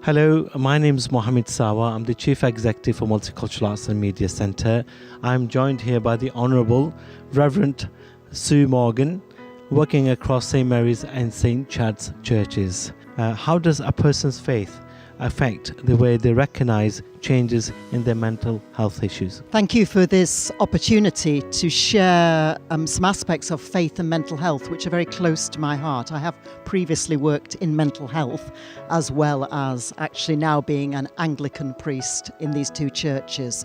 Hello, my name is Mohammed Sawa. I'm the Chief Executive for Multicultural Arts and Media Centre. I'm joined here by the Honourable Reverend Sue Morgan, working across St Mary's and St Chad's churches. How does a person's faith affect the way they recognise changes in their mental health issues? Thank you for this opportunity to share some aspects of faith and mental health which are very close to my heart. I have previously worked in mental health as well as actually now being an Anglican priest in these two churches.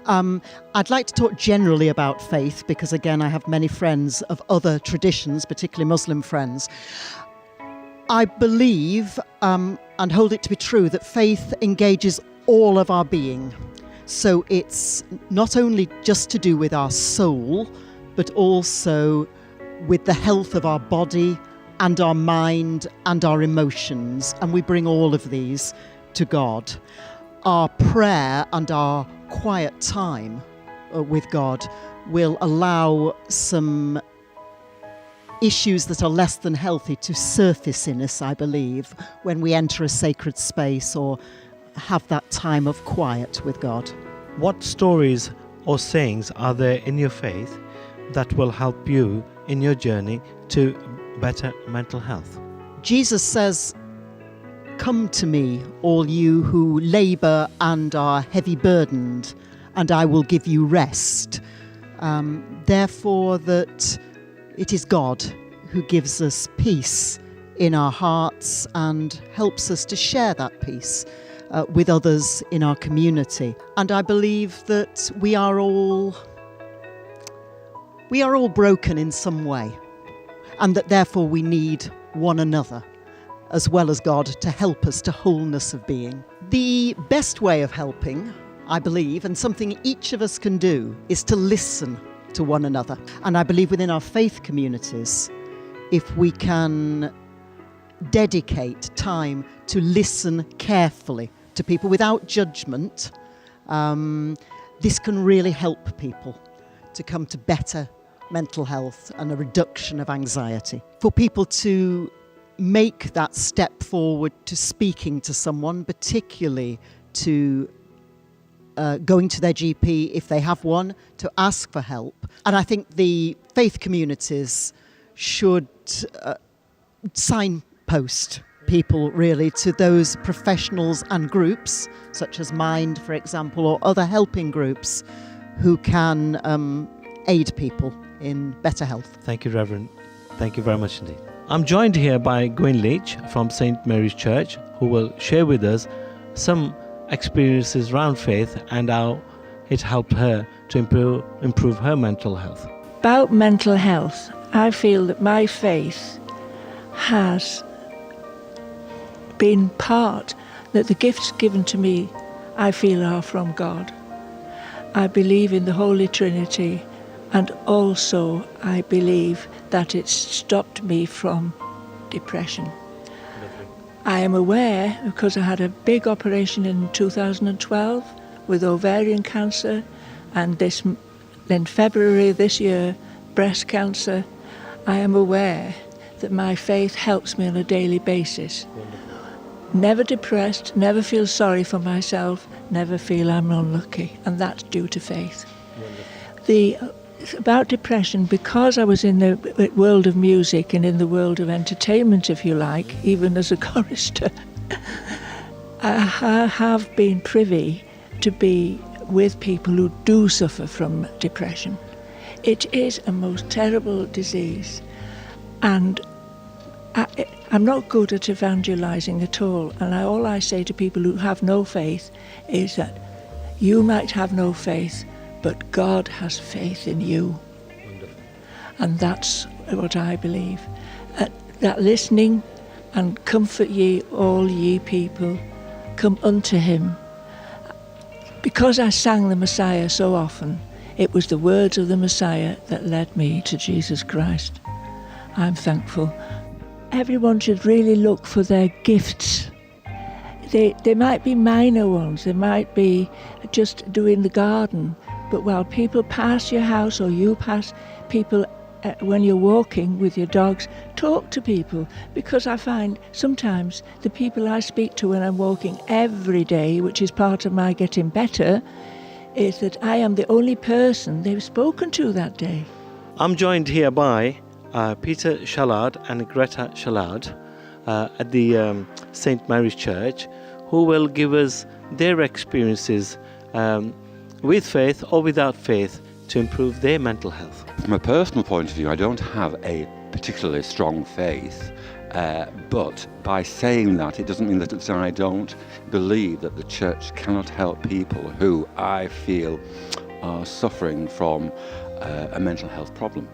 I'd like to talk generally about faith because again I have many friends of other traditions, particularly Muslim friends. I believe and hold it to be true that faith engages all of our being. So it's not only just to do with our soul, but also with the health of our body and our mind and our emotions. And we bring all of these to God. Our prayer and our quiet time with God will allow some issues that are less than healthy to surface in us, I believe, when we enter a sacred space or have that time of quiet with God. What stories or sayings are there in your faith that will help you in your journey to better mental health? Jesus says, "Come to me, all you who labour and are heavy burdened, and I will give you rest." Therefore, that it is God who gives us peace in our hearts and helps us to share that peace with others in our community. And I believe that we are all broken in some way, and that therefore we need one another as well as God to help us to wholeness of being. The best way of helping, I believe, and something each of us can do, is to listen to one another. And I believe within our faith communities, if we can dedicate time to listen carefully to people without judgment, this can really help people to come to better mental health and a reduction of anxiety. For people to make that step forward to speaking to someone, particularly to going to their GP if they have one, to ask for help. And I think the faith communities should signpost people really to those professionals and groups, such as Mind, for example, or other helping groups who can aid people in better health. Thank you, Reverend. Thank you very much indeed. I'm joined here by Gwynn Leech from St Mary's Church, who will share with us some experiences around faith and how it helped her to improve her mental health. About mental health, I feel that my faith has been part, that the gifts given to me, I feel, are from God. I believe in the Holy Trinity, and also I believe that it's stopped me from depression. I am aware, because I had a big operation in 2012 with ovarian cancer, and in February this year, breast cancer. I am aware that my faith helps me on a daily basis. Never depressed, never feel sorry for myself, never feel I'm unlucky, and that's due to faith. About depression, because I was in the world of music and in the world of entertainment, if you like, even as a chorister, I have been privy to be with people who do suffer from depression. It is a most terrible disease, and I'm not good at evangelising at all, and all I say to people who have no faith is that you might have no faith, but God has faith in you. Wonderful. And that's what I believe. That listening and comfort ye all ye people, come unto him. Because I sang the Messiah so often, it was the words of the Messiah that led me to Jesus Christ. I'm thankful. Everyone should really look for their gifts. They might be minor ones, they might be just doing the garden, but while people pass your house or you pass, people when you're walking with your dogs, talk to people, because I find sometimes the people I speak to when I'm walking every day, which is part of my getting better, is that I am the only person they've spoken to that day. I'm joined here by Peter Shellard and Greta Shellard at the St. Mary's Church, who will give us their experiences with faith or without faith to improve their mental health. From a personal point of view, I don't have a particularly strong faith, but by saying that, it doesn't mean that I don't believe that the church cannot help people who I feel are suffering from a mental health problem.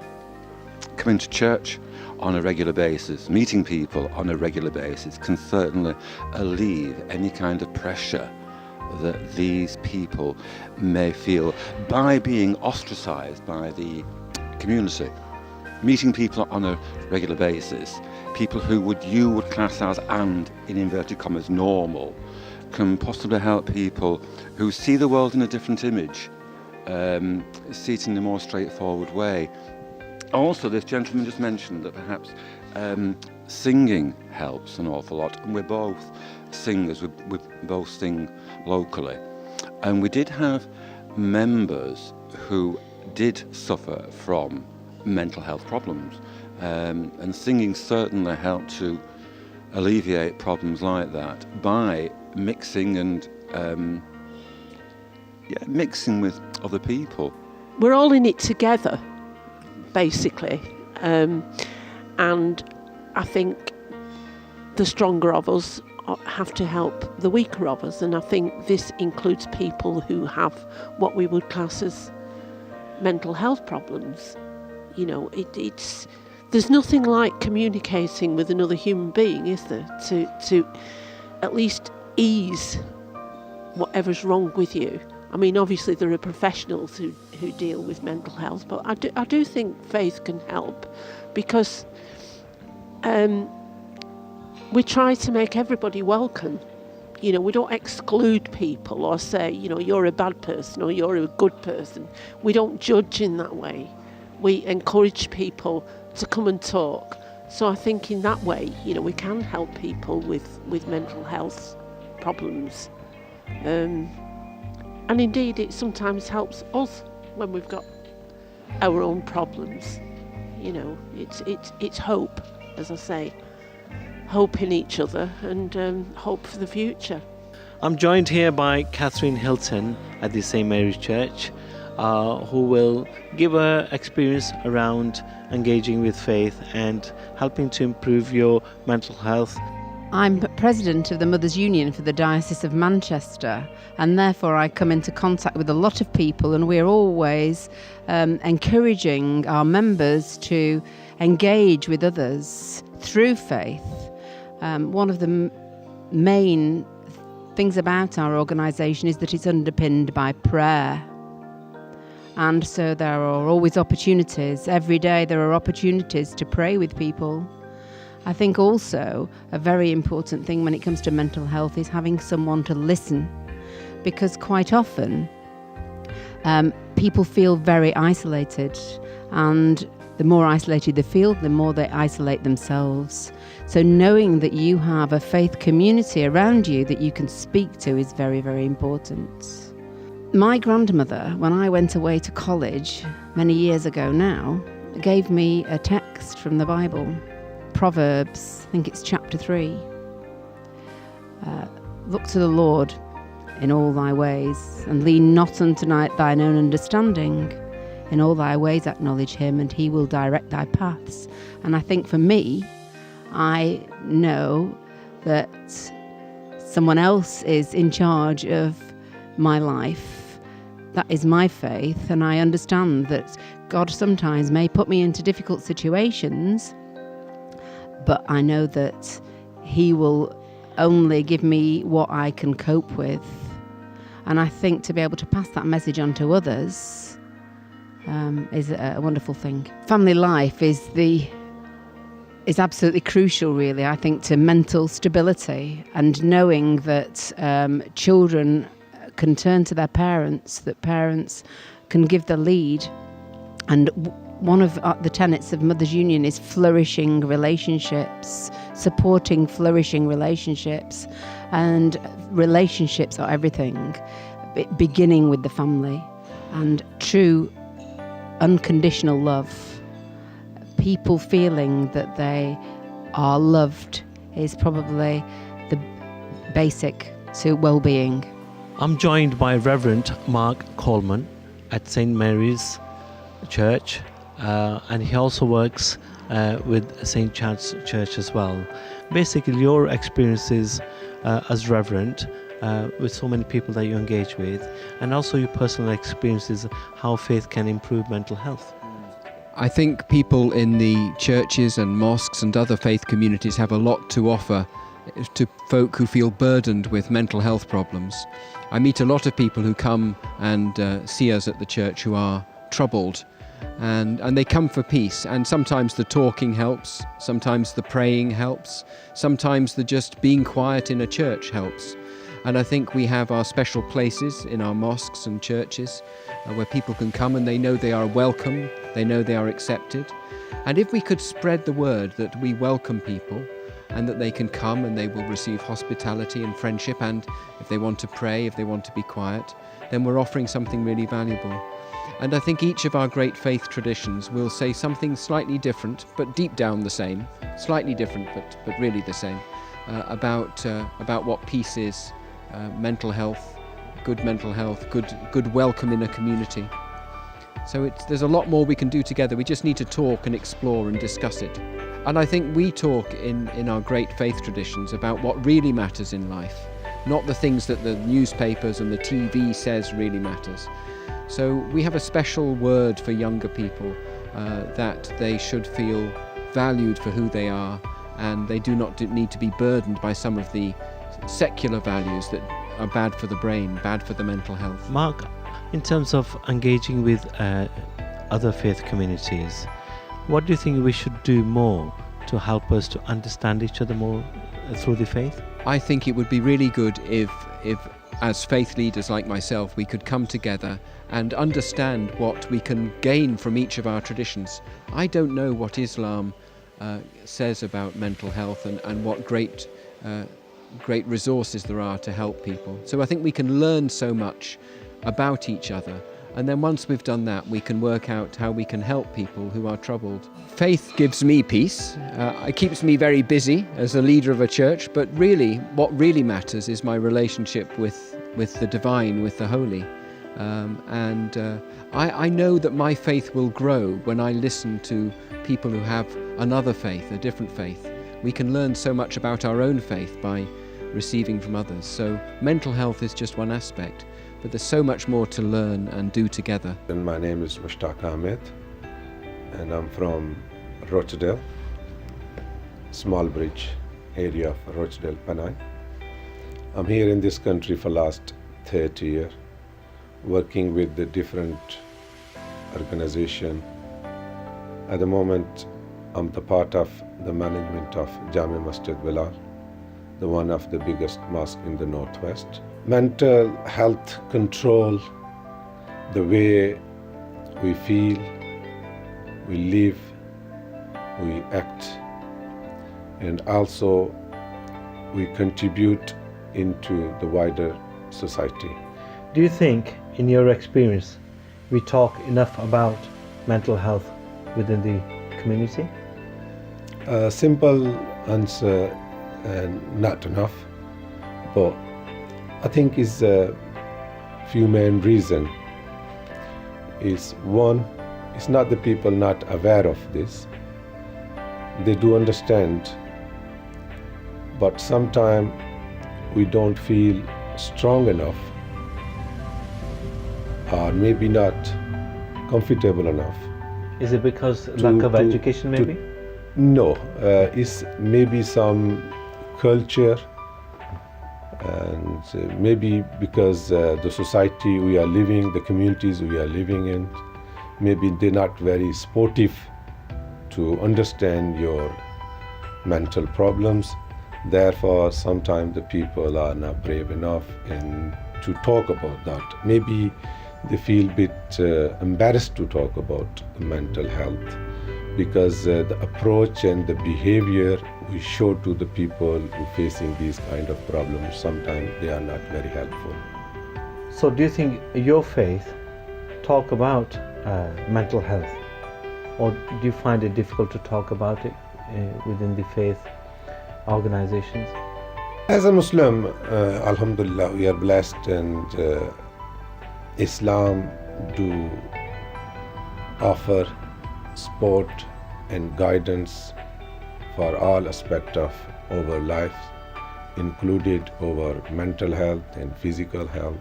Coming to church on a regular basis, meeting people on a regular basis can certainly alleviate any kind of pressure that these people may feel by being ostracised by the community. Meeting people on a regular basis, people who you would class as, and in inverted commas, normal, can possibly help people who see the world in a different image, see it in a more straightforward way. Also, this gentleman just mentioned that perhaps singing helps an awful lot, and we're both singers, we both sing locally, and we did have members who did suffer from mental health problems, and singing certainly helped to alleviate problems like that by mixing and mixing with other people. We're all in it together, basically, and I think the stronger of us have to help the weaker of us, and I think this includes people who have what we would class as mental health problems. You know, it's there's nothing like communicating with another human being, is there, to at least ease whatever's wrong with you. I mean, obviously there are professionals who deal with mental health, but I do think faith can help, because we try to make everybody welcome. You know, we don't exclude people or say, you know, you're a bad person or you're a good person. We don't judge in that way. We encourage people to come and talk. So I think in that way, you know, we can help people with mental health problems. And indeed, it sometimes helps us when we've got our own problems. You know, it's hope, as I say. Hope in each other and hope for the future. I'm joined here by Catherine Hilton at the St. Mary's Church, who will give her experience around engaging with faith and helping to improve your mental health. I'm president of the Mothers' Union for the Diocese of Manchester, and therefore I come into contact with a lot of people, and we're always encouraging our members to engage with others through faith. One of the main things about our organisation is that it's underpinned by prayer. And so there are always opportunities. Every day there are opportunities to pray with people. I think also a very important thing when it comes to mental health is having someone to listen, because quite often people feel very isolated, and the more isolated they feel, the more they isolate themselves. So knowing that you have a faith community around you that you can speak to is very, very important. My grandmother, when I went away to college many years ago now, gave me a text from the Bible, Proverbs, I think it's chapter 3. Look to the Lord in all thy ways, and lean not unto thine own understanding. In all thy ways acknowledge him, and he will direct thy paths. And I think for me, I know that someone else is in charge of my life. That is my faith, and I understand that God sometimes may put me into difficult situations, but I know that he will only give me what I can cope with. And I think to be able to pass that message on to others is a wonderful thing. Family life is absolutely crucial, really, I think, to mental stability, and knowing that children can turn to their parents, that parents can give the lead. And one of the tenets of Mothers Union is flourishing relationships, supporting flourishing relationships, and relationships are everything, beginning with the family, and true unconditional love. People feeling that they are loved is probably the basic to well-being. I'm joined by Reverend Mark Coleman at St. Mary's Church, and he also works with St. Chad's Church as well. Basically, your experiences as Reverend with so many people that you engage with, and also your personal experiences, how faith can improve mental health. I think people in the churches and mosques and other faith communities have a lot to offer to folk who feel burdened with mental health problems. I meet a lot of people who come and see us at the church who are troubled, and they come for peace, and sometimes the talking helps, sometimes the praying helps, sometimes the just being quiet in a church helps. And I think we have our special places in our mosques and churches where people can come and they know they are welcome, they know they are accepted. And if we could spread the word that we welcome people and that they can come and they will receive hospitality and friendship, and if they want to pray, if they want to be quiet, then we're offering something really valuable. And I think each of our great faith traditions will say something slightly different, but deep down the same, slightly different, but really the same, about what peace is, mental health, good welcome in a community. So there's a lot more we can do together. We just need to talk and explore and discuss it. And I think we talk in our great faith traditions about what really matters in life, not the things that the newspapers and the TV says really matters. So we have a special word for younger people, that they should feel valued for who they are, and they do not need to be burdened by some of the secular values that are bad for the brain, bad for the mental health. Mark, in terms of engaging with other faith communities, what do you think we should do more to help us to understand each other more through the faith? I think it would be really good if as faith leaders like myself, we could come together and understand what we can gain from each of our traditions. I don't know what Islam says about mental health and what great resources there are to help people. So I think we can learn so much about each other, and then once we've done that, we can work out how we can help people who are troubled. Faith gives me peace. It keeps me very busy as a leader of a church, but really, what really matters is my relationship with the divine, with the holy. I know that my faith will grow when I listen to people who have another faith, a different faith. We can learn so much about our own faith by receiving from others. So mental health is just one aspect, but there's so much more to learn and do together. And my name is Mushtaq Ahmed, and I'm from Rochdale, Small Bridge area of Rochdale, Penang. I'm here in this country for last 30 years, working with the different organization. At the moment, I'm the part of the management of Jami Masjid Bilal, the one of the biggest mosque in the Northwest. Mental health control the way we feel, we live, we act, and also we contribute into the wider society. Do you think, in your experience, we talk enough about mental health within the community? A simple answer, not enough, but I think is a few main reasons. Is one, it's not the people not aware of this. They do understand, but sometimes we don't feel strong enough, or maybe not comfortable enough. Is it because lack of education maybe? No, it's maybe some culture, and maybe because the society we are living, the communities we are living in, maybe they're not very sportive to understand your mental problems. Therefore, sometimes the people are not brave enough to talk about that. Maybe they feel a bit embarrassed to talk about mental health, because the approach and the behavior we show to the people who are facing these kind of problems, sometimes they are not very helpful. So do you think your faith talk about mental health, or do you find it difficult to talk about it within the faith organizations? As a Muslim, Alhamdulillah, we are blessed, and Islam do offer support and guidance for all aspects of our life, included our mental health and physical health.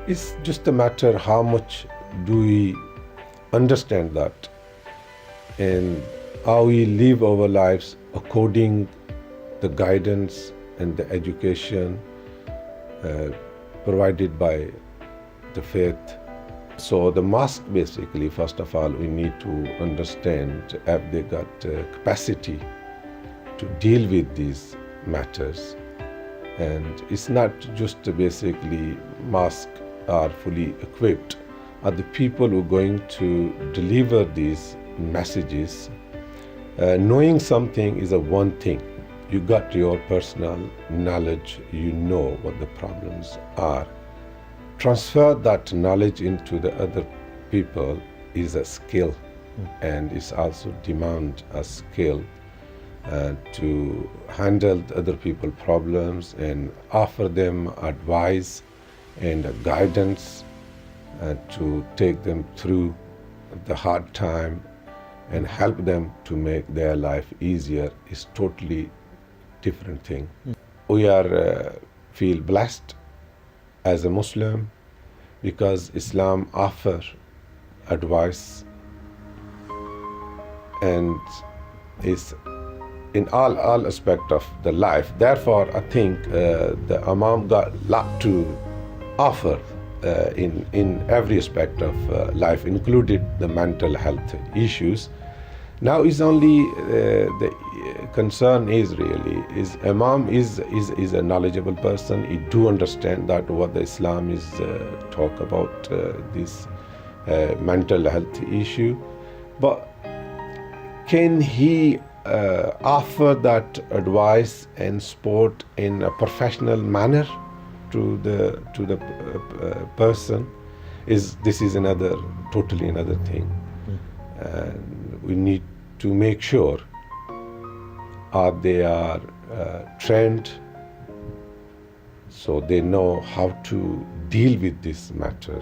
It's just a matter how much do we understand that, and how we live our lives according the guidance and the education provided by the faith. So the mosque, basically, first of all, we need to understand have they got capacity to deal with these matters. And it's not just basically mosque are fully equipped, are the people who are going to deliver these messages. Knowing something is a one thing. You got your personal knowledge, you know what the problems are. Transfer that knowledge into the other people is a skill, and it's also demand a skill to handle the other people's problems and offer them advice and guidance to take them through the hard time and help them to make their life easier is totally different thing. We are feel blessed as a Muslim because Islam offer advice and is in all aspect of the life. Therefore, I think the Imam got a lot to offer in every aspect of life, included the mental health issues. Now is only the concern is really is Imam is a knowledgeable person. He do understand that what the Islam is talk about this mental health issue, but can he offer that advice and support in a professional manner to the person? This is totally another thing. And we need to make sure they are trained so they know how to deal with this matter.